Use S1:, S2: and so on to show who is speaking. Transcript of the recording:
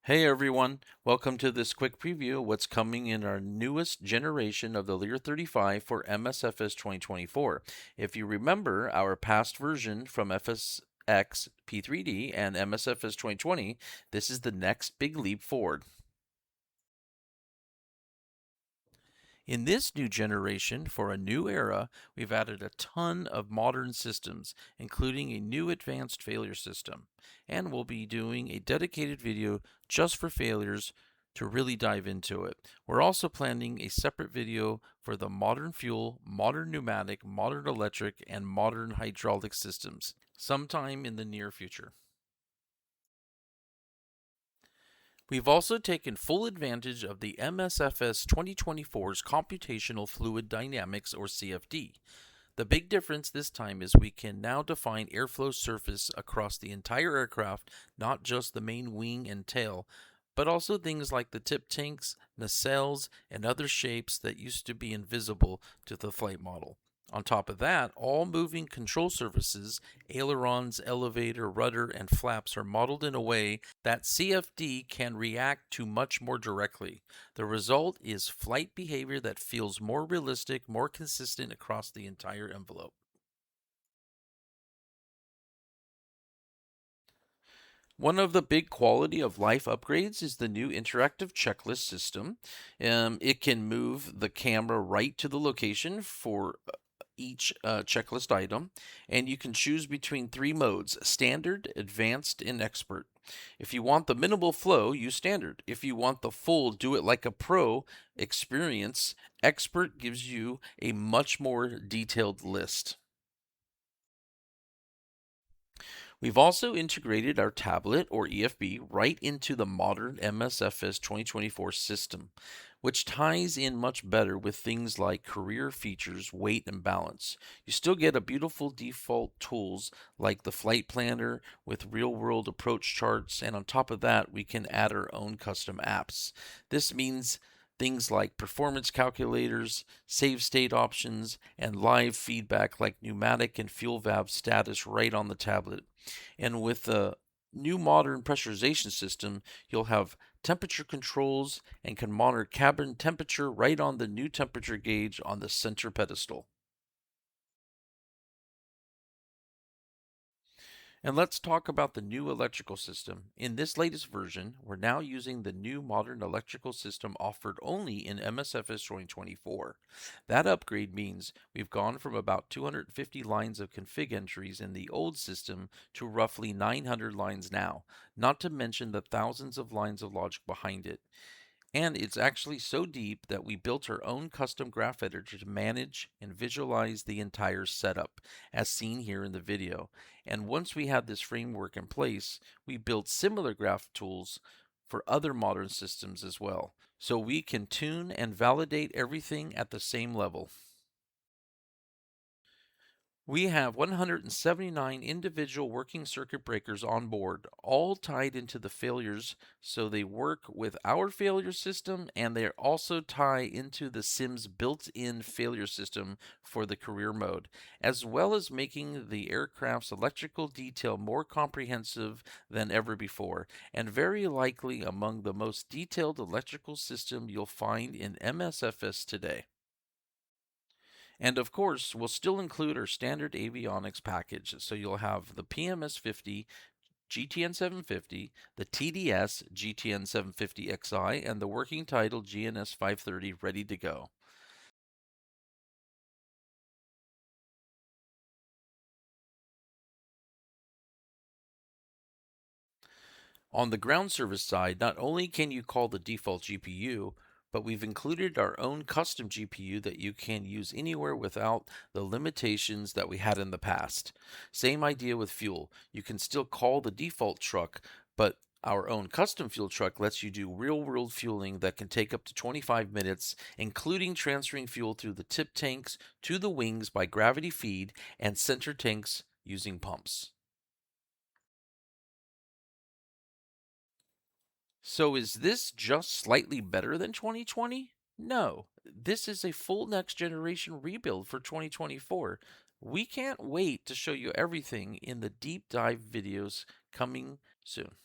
S1: Hey everyone, welcome to this quick preview of what's coming in our newest generation of the Lear 35 for MSFS 2024. If you remember our past version from FSX P3D and MSFS 2020, this is the next big leap forward. In this new generation, for a new era, we've added a ton of modern systems, including a new advanced failure system. And we'll be doing a dedicated video just for failures to really dive into it. We're also planning a separate video for the modern fuel, modern pneumatic, modern electric, and modern hydraulic systems sometime in the near future. We've also taken full advantage of the MSFS 2024's Computational Fluid Dynamics, or CFD. The big difference this time is we can now define airflow surface across the entire aircraft, not just the main wing and tail, but also things like the tip tanks, nacelles, and other shapes that used to be invisible to the flight model. On top of that, all moving control surfaces, ailerons, elevator, rudder, and flaps are modeled in a way that CFD can react to much more directly. The result is flight behavior that feels more realistic, more consistent across the entire envelope. One of the big quality of life upgrades is the new interactive checklist system. It can move the camera right to the location for each checklist item, and you can choose between three modes: standard, advanced, and expert. If you want the minimal flow, use standard. If you want the full, do it like a pro experience, expert gives you a much more detailed list. We've also integrated our tablet or EFB right into the modern MSFS 2024 system, which ties in much better with things like career features, weight, and balance. You still get a beautiful default tools like the flight planner with real-world approach charts, and on top of that, we can add our own custom apps. This means things like performance calculators, save state options, and live feedback like pneumatic and fuel valve status right on the tablet. And with the new modern pressurization system, you'll have temperature controls and can monitor cabin temperature right on the new temperature gauge on the center pedestal. And let's talk about the new electrical system. In this latest version, we're now using the new modern electrical system offered only in MSFS 2024. That upgrade means we've gone from about 250 lines of config entries in the old system to roughly 900 lines now, not to mention the thousands of lines of logic behind it. And it's actually so deep that we built our own custom graph editor to manage and visualize the entire setup, as seen here in the video. And once we had this framework in place, we built similar graph tools for other modern systems as well. So we can tune and validate everything at the same level. We have 179 individual working circuit breakers on board, all tied into the failures so they work with our failure system, and they also tie into the SIM's built-in failure system for the career mode, as well as making the aircraft's electrical detail more comprehensive than ever before, and very likely among the most detailed electrical system you'll find in MSFS today. And of course, we'll still include our standard avionics package. So you'll have the PMS 50, GTN 750, the TDS GTN 750XI, and the working title GNS 530 ready to go. On the ground service side, not only can you call the default GPU, but we've included our own custom GPU that you can use anywhere without the limitations that we had in the past. Same idea with fuel. You can still call the default truck, but our own custom fuel truck lets you do real world fueling that can take up to 25 minutes, including transferring fuel through the tip tanks to the wings by gravity feed and center tanks using pumps. So is this just slightly better than 2020? No, this is a full next generation rebuild for 2024. We can't wait to show you everything in the deep dive videos coming soon.